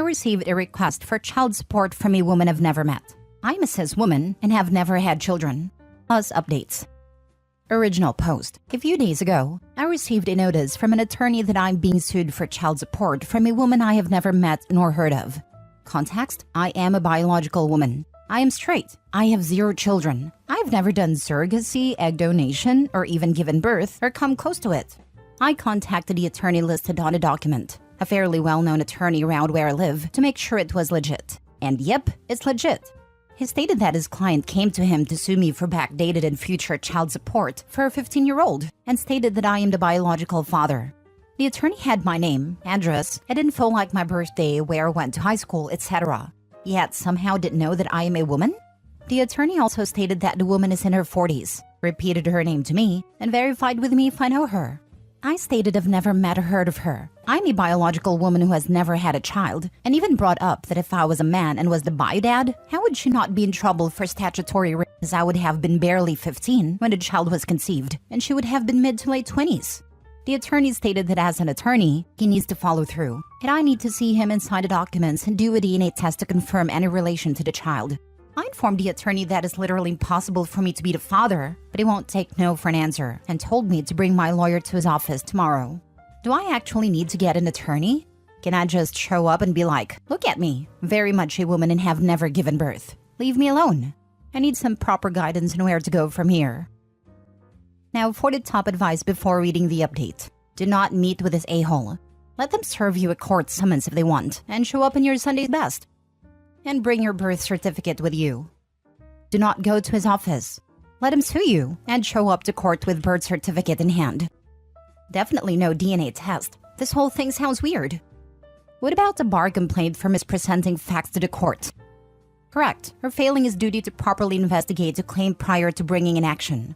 received a request for child support from a woman I've never met. I'm a cis woman and have never had children. Plus updates. Original post. A few days ago, I received a notice from an attorney that I'm being sued for child support from a woman I have never met nor heard of. Context: I am a biological woman. I am straight. I have 0 children. I've never done surrogacy, egg donation, or even given birth or come close to it. I contacted the attorney listed on a document, a fairly well-known attorney around where I live, to make sure it was legit. And yep, it's legit. He stated that his client came to him to sue me for backdated and future child support for a 15-year-old and stated that I am the biological father. The attorney had my name, address, and info like my birthday, where I went to high school, etc. Yet somehow didn't know that I am a woman? The attorney also stated that the woman is in her 40s, repeated her name to me, and verified with me if I know her. I stated I've never met or heard of her. I'm a biological woman who has never had a child, and even brought up that if I was a man and was the bio-dad, how would she not be in trouble for statutory rape, as I would have been barely 15 when the child was conceived, and she would have been mid to late 20s. The attorney stated that as an attorney, he needs to follow through, and I need to see him and sign the documents and do a DNA test to confirm any relation to the child. I informed the attorney that it's literally impossible for me to be the father, but he won't take no for an answer and told me to bring my lawyer to his office tomorrow. Do I actually need to get an attorney? Can I just show up and be like, look at me, very much a woman and have never given birth. Leave me alone. I need some proper guidance on where to go from here. Now for the top advice before reading the update. Do not meet with this a-hole. Let them serve you a court summons if they want, and show up in your Sunday's best. And bring your birth certificate with you. Do not go to his office. Let him sue you and show up to court with birth certificate in hand. Definitely no DNA test. This whole thing sounds weird. What about the bar complaint for mispresenting facts to the court? Correct, or failing his duty to properly investigate a claim prior to bringing an action.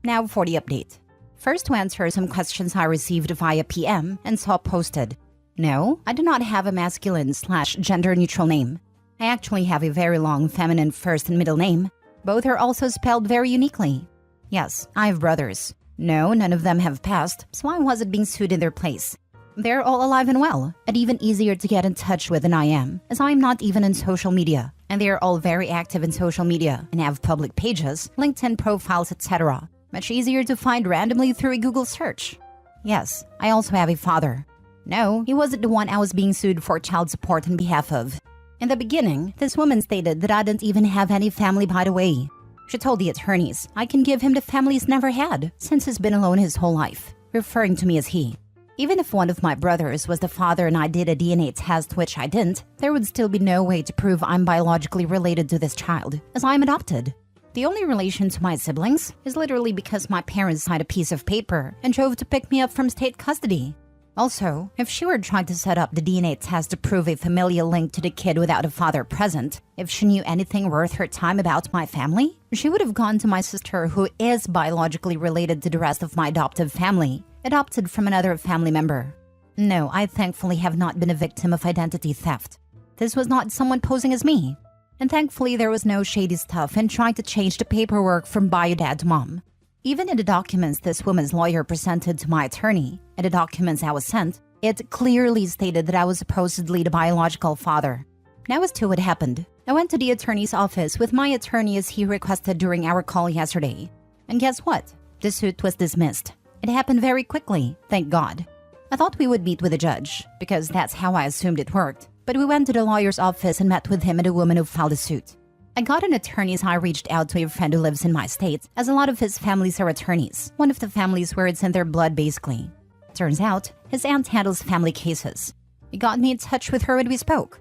Now for the update. First, to answer some questions I received via PM and saw posted. No, I do not have a masculine/gender-neutral name. I actually have a very long feminine first and middle name. Both are also spelled very uniquely. Yes, I have brothers. No, none of them have passed, so I wasn't being sued in their place. They're all alive and well, and even easier to get in touch with than I am, as I'm not even in social media, and they are all very active in social media and have public pages, LinkedIn profiles, etc. Much easier to find randomly through a Google search. Yes, I also have a father. No, he wasn't the one I was being sued for child support on behalf of. In the beginning, this woman stated that I didn't even have any family by the way. She told the attorneys I can give him the family he's never had, since he's been alone his whole life, referring to me as he. Even if one of my brothers was the father and I did a DNA test, which I didn't, there would still be no way to prove I'm biologically related to this child, as I'm adopted. The only relation to my siblings is literally because my parents signed a piece of paper and drove to pick me up from state custody. Also, if she were trying to set up the DNA test to prove a familial link to the kid without a father present, if she knew anything worth her time about my family, she would have gone to my sister, who is biologically related to the rest of my adoptive family, adopted from another family member. No, I thankfully have not been a victim of identity theft. This was not someone posing as me. And thankfully there was no shady stuff in trying to change the paperwork from bio-dad to mom. Even in the documents this woman's lawyer presented to my attorney, and the documents I was sent, it clearly stated that I was supposedly the biological father. Now as to what happened. I went to the attorney's office with my attorney as he requested during our call yesterday. And guess what? The suit was dismissed. It happened very quickly, thank God. I thought we would meet with the judge, because that's how I assumed it worked. But we went to the lawyer's office and met with him and the woman who filed the suit. I got an attorney as I reached out to a friend who lives in my state, as a lot of his families are attorneys, one of the families where it's in their blood basically. Turns out, his aunt handles family cases. He got me in touch with her and we spoke.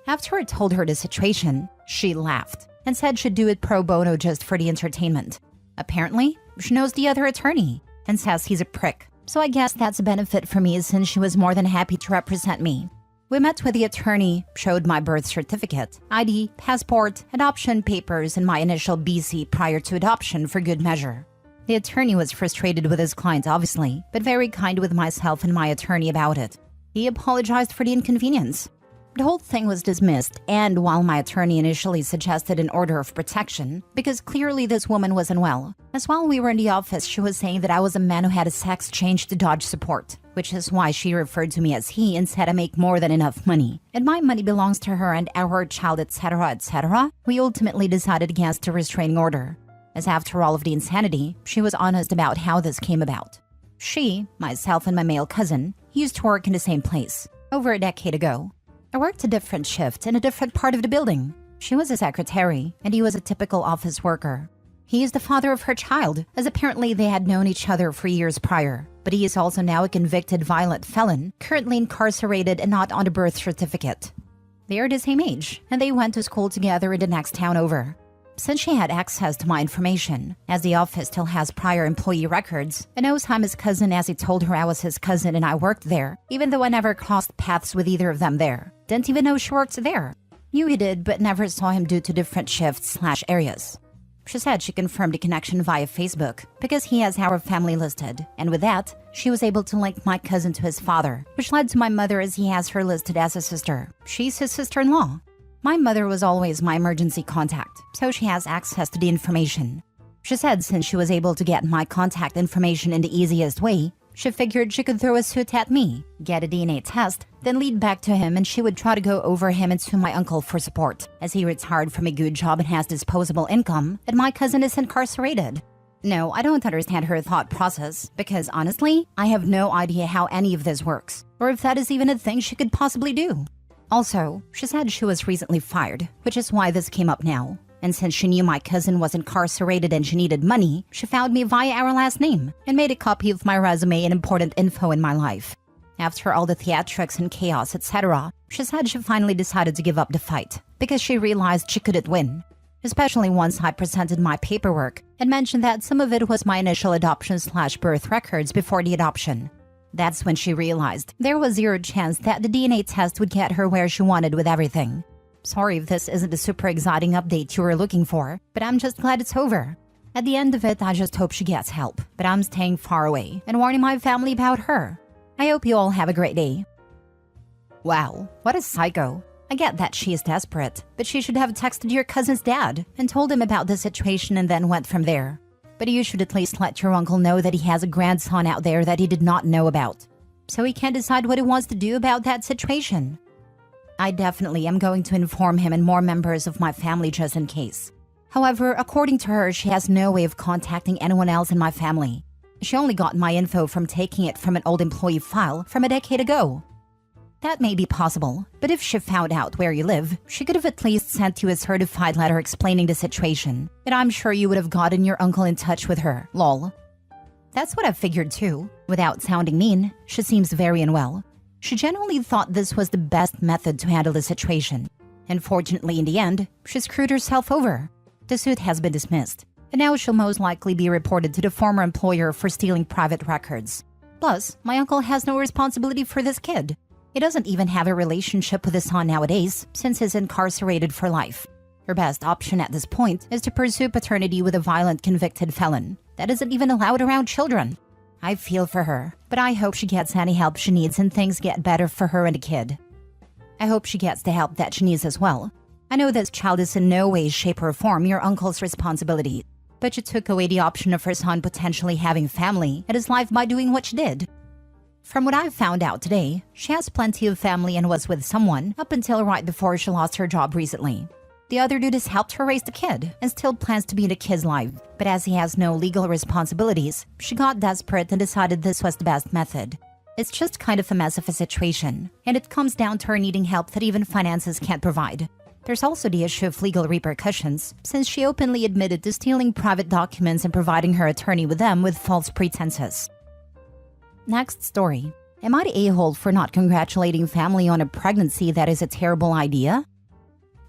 After I told her the situation, she laughed and said she'd do it pro bono just for the entertainment. Apparently, she knows the other attorney and says he's a prick, so I guess that's a benefit for me since she was more than happy to represent me. We met with the attorney, showed my birth certificate, ID, passport, adoption papers, and my initial BC prior to adoption for good measure. The attorney was frustrated with his client obviously, but very kind with myself and my attorney about it. He apologized for the inconvenience. The whole thing was dismissed, and while my attorney initially suggested an order of protection, because clearly this woman was unwell, as while we were in the office she was saying that I was a man who had a sex change to dodge support, which is why she referred to me as he and said I make more than enough money, and my money belongs to her and our child, etc., etc., we ultimately decided against a restraining order. As after all of the insanity, she was honest about how this came about. She, myself, and my male cousin used to work in the same place, over a decade ago. I worked a different shift in a different part of the building. She was a secretary, and he was a typical office worker. He is the father of her child, as apparently they had known each other for years prior. But he is also now a convicted violent felon, currently incarcerated and not on a birth certificate. They are the same age, and they went to school together in the next town over. Since she had access to my information, as the office still has prior employee records, and knows I'm his cousin as he told her I was his cousin and I worked there, even though I never crossed paths with either of them there. Didn't even know she worked there. Knew he did, but never saw him due to different shifts/areas. She said she confirmed the connection via Facebook, because he has our family listed, and with that, she was able to link my cousin to his father, which led to my mother as he has her listed as a sister. She's his sister-in-law. My mother was always my emergency contact, so she has access to the information. She said since she was able to get my contact information in the easiest way, she figured she could throw a suit at me, get a DNA test, then lead back to him and she would try to go over him and to my uncle for support, as he retired from a good job and has disposable income, and my cousin is incarcerated. No, I don't understand her thought process, because honestly, I have no idea how any of this works, or if that is even a thing she could possibly do. Also, she said she was recently fired, which is why this came up now. And since she knew my cousin was incarcerated and she needed money, she found me via our last name and made a copy of my resume and important info in my life. After all the theatrics and chaos, etc., she said she finally decided to give up the fight because she realized she couldn't win. Especially once I presented my paperwork and mentioned that some of it was my initial adoption/birth records before the adoption. That's when she realized there was zero chance that the DNA test would get her where she wanted with everything. Sorry if this isn't the super exciting update you were looking for, but I'm just glad it's over. At the end of it, I just hope she gets help, but I'm staying far away and warning my family about her. I hope you all have a great day. Wow, what a psycho. I get that she is desperate, but she should have texted your cousin's dad and told him about the situation and then went from there. But you should at least let your uncle know that he has a grandson out there that he did not know about, so he can decide what he wants to do about that situation. I definitely am going to inform him and more members of my family just in case. However, according to her, she has no way of contacting anyone else in my family. She only got my info from taking it from an old employee file from a decade ago. That may be possible, but if she found out where you live, she could have at least sent you a certified letter explaining the situation, and I'm sure you would have gotten your uncle in touch with her, lol. That's what I figured too. Without sounding mean, she seems very unwell. She genuinely thought this was the best method to handle the situation. Unfortunately, in the end, she screwed herself over. The suit has been dismissed, and now she'll most likely be reported to the former employer for stealing private records. Plus, my uncle has no responsibility for this kid. He doesn't even have a relationship with his son nowadays, since he's incarcerated for life. Her best option at this point is to pursue paternity with a violent convicted felon that isn't even allowed around children. I feel for her, but I hope she gets any help she needs and things get better for her and the kid. I hope she gets the help that she needs as well. I know this child is in no way, shape, or form your uncle's responsibility, but you took away the option of her son potentially having family and his life by doing what she did. From what I've found out today, she has plenty of family and was with someone up until right before she lost her job recently. The other dude has helped her raise the kid and still plans to be in the kid's life, but as he has no legal responsibilities, she got desperate and decided this was the best method. It's just kind of a mess of a situation, and it comes down to her needing help that even finances can't provide. There's also the issue of legal repercussions, since she openly admitted to stealing private documents and providing her attorney with them with false pretenses. Next story. Am I the a-hole for not congratulating family on a pregnancy that is a terrible idea?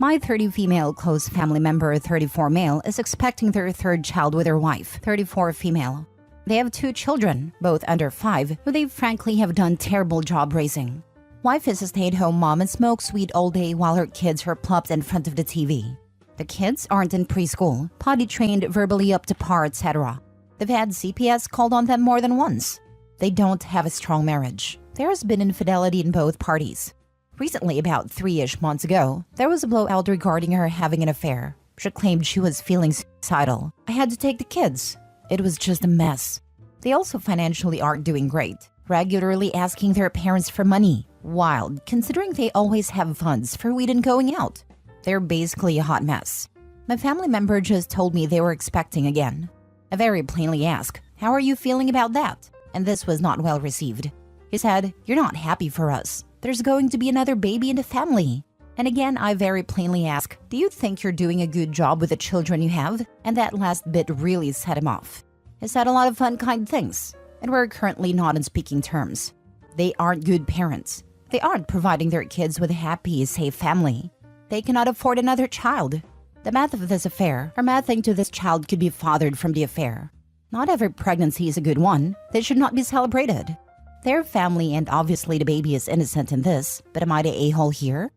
My 30 female close family member, 34 male, is expecting their third child with her wife, 34 female. They have 2 children, both under 5, who they frankly have done terrible job raising. Wife is a stay-at-home mom and smokes weed all day while her kids are plopped in front of the TV. The kids aren't in preschool, potty trained, verbally up to par, etc. They've had CPS called on them more than once. They don't have a strong marriage. There has been infidelity in both parties. Recently, about 3-ish months ago, there was a blowout regarding her having an affair. She claimed she was feeling suicidal. I had to take the kids. It was just a mess. They also financially aren't doing great, regularly asking their parents for money. Wild, considering they always have funds for weed and going out. They're basically a hot mess. My family member just told me they were expecting again. I very plainly asked, "How are you feeling about that?" And this was not well received. He said, "You're not happy for us. There's going to be another baby in the family." And again, I very plainly ask, "Do you think you're doing a good job with the children you have?" And that last bit really set him off. He said a lot of unkind things, and we're currently not on speaking terms. They aren't good parents. They aren't providing their kids with a happy, safe family. They cannot afford another child. The math of this affair, or mathing to this child, could be fathered from the affair. Not every pregnancy is a good one. They should not be celebrated. Their family, and obviously the baby, is innocent in this, but am I the a-hole here?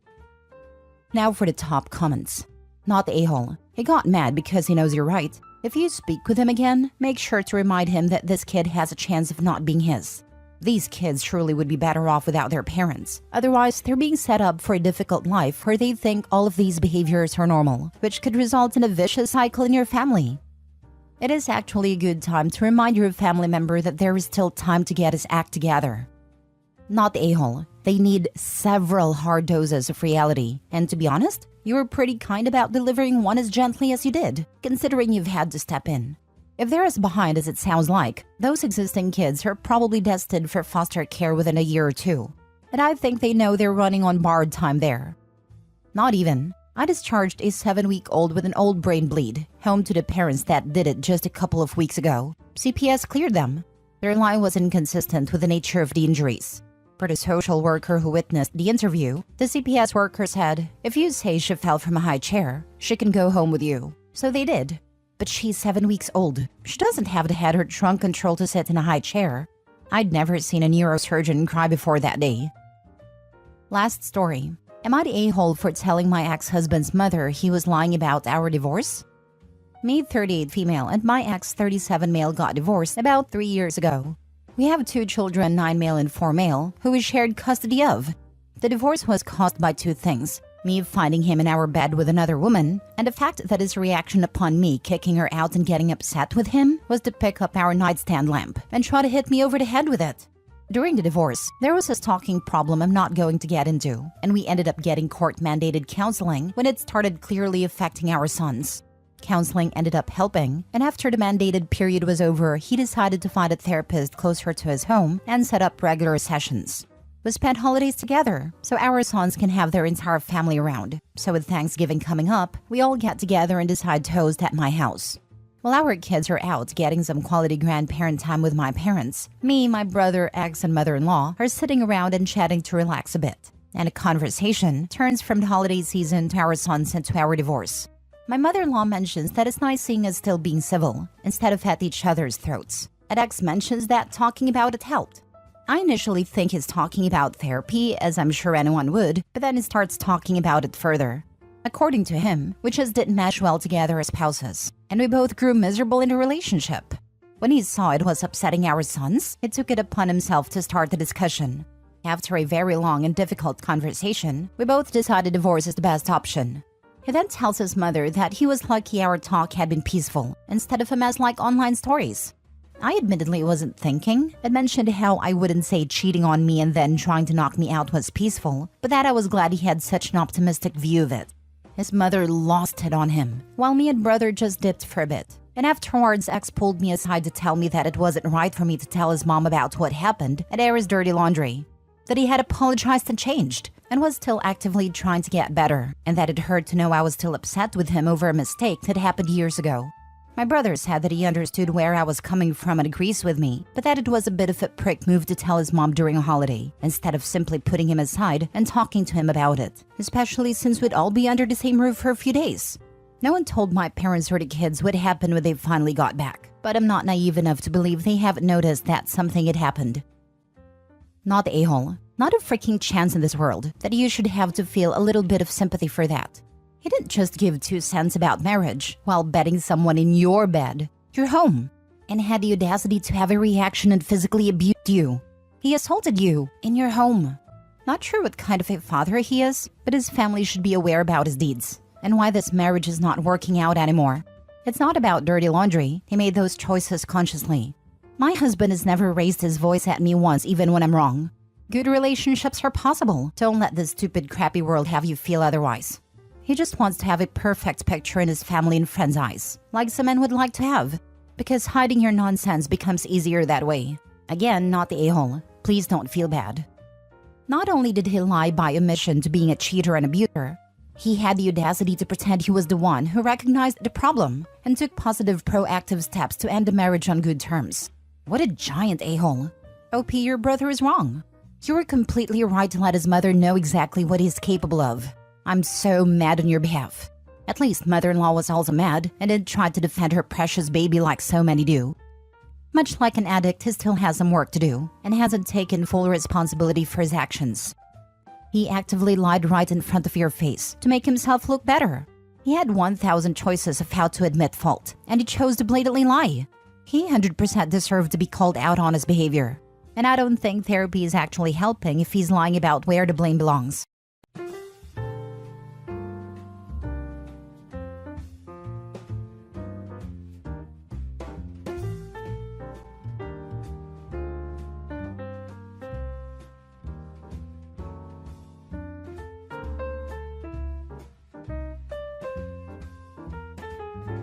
Now for the top comments. Not the a-hole. He got mad because he knows you're right. If you speak with him again, make sure to remind him that this kid has a chance of not being his. These kids surely would be better off without their parents. Otherwise, they're being set up for a difficult life where they think all of these behaviors are normal, which could result in a vicious cycle in your family. It is actually a good time to remind your family member that there is still time to get his act together. Not the a-hole. They need several hard doses of reality. And to be honest, you were pretty kind about delivering one as gently as you did, considering you've had to step in. If they're as behind as it sounds like, those existing kids are probably destined for foster care within a year or two. And I think they know they're running on borrowed time there. Not even. I discharged a 7-week-old with an old brain bleed, home to the parents that did it just a couple of weeks ago. CPS cleared them. Their line was inconsistent with the nature of the injuries. For the social worker who witnessed the interview, the CPS worker said, "If you say she fell from a high chair, she can go home with you." So they did. But she's 7 weeks old. She doesn't have to have her trunk controlled to sit in a high chair. I'd never seen a neurosurgeon cry before that day. Last story. Am I the a-hole for telling my ex-husband's mother he was lying about our divorce? Me, 38 female, and my ex, 37 male, got divorced about 3 years ago. We have 2 children, 9 male and 4 male, who we shared custody of. The divorce was caused by 2 things. Me finding him in our bed with another woman, and the fact that his reaction upon me kicking her out and getting upset with him was to pick up our nightstand lamp and try to hit me over the head with it. During the divorce, there was a stalking problem I'm not going to get into, and we ended up getting court-mandated counseling when it started clearly affecting our sons. Counseling ended up helping, and after the mandated period was over, he decided to find a therapist closer to his home and set up regular sessions. We spent holidays together, so our sons can have their entire family around. So with Thanksgiving coming up, we all get together and decide to host at my house. While our kids are out getting some quality grandparent time with my parents, me, my brother, ex, and mother-in-law are sitting around and chatting to relax a bit. And a conversation turns from the holiday season to our sons and to our divorce. My mother-in-law mentions that it's nice seeing us still being civil, instead of at each other's throats. And ex mentions that talking about it helped. I initially think he's talking about therapy, as I'm sure anyone would, but then he starts talking about it further. According to him, we just didn't mesh well together as spouses, and we both grew miserable in the relationship. When he saw it was upsetting our sons, he took it upon himself to start the discussion. After a very long and difficult conversation, we both decided divorce is the best option. He then tells his mother that he was lucky our talk had been peaceful, instead of a mess like online stories. I admittedly wasn't thinking. It mentioned how I wouldn't say cheating on me and then trying to knock me out was peaceful, but that I was glad he had such an optimistic view of it. His mother lost it on him, while me and brother just dipped for a bit. And afterwards, ex pulled me aside to tell me that it wasn't right for me to tell his mom about what happened and air his dirty laundry. That he had apologized and changed, and was still actively trying to get better, and that it hurt to know I was still upset with him over a mistake that happened years ago. My brother said that he understood where I was coming from and agrees with me, but that it was a bit of a prick move to tell his mom during a holiday, instead of simply putting him aside and talking to him about it, especially since we'd all be under the same roof for a few days. No one told my parents or the kids what happened when they finally got back, but I'm not naive enough to believe they haven't noticed that something had happened. Not the a-hole. Not a freaking chance in this world that you should have to feel a little bit of sympathy for that. He didn't just give 2 cents about marriage while betting someone in your bed, your home, and had the audacity to have a reaction and physically abused you. He assaulted you in your home. Not sure what kind of a father he is, but his family should be aware about his deeds and why this marriage is not working out anymore. It's not about dirty laundry. He made those choices consciously. My husband has never raised his voice at me once, even when I'm wrong. Good relationships are possible. Don't let this stupid, crappy world have you feel otherwise. He just wants to have a perfect picture in his family and friends' eyes, like some men would like to have, because hiding your nonsense becomes easier that way. Again, not the a-hole. Please don't feel bad. Not only did he lie by omission to being a cheater and abuser, he had the audacity to pretend he was the one who recognized the problem and took positive proactive steps to end the marriage on good terms. What a giant a-hole. OP, your brother is wrong. You were completely right to let his mother know exactly what he's capable of. I'm so mad on your behalf. At least mother-in-law was also mad and did try to defend her precious baby like so many do. Much like an addict, he still has some work to do and hasn't taken full responsibility for his actions. He actively lied right in front of your face to make himself look better. He had 1,000 choices of how to admit fault, and he chose to blatantly lie. He 100% deserved to be called out on his behavior. And I don't think therapy is actually helping if he's lying about where the blame belongs.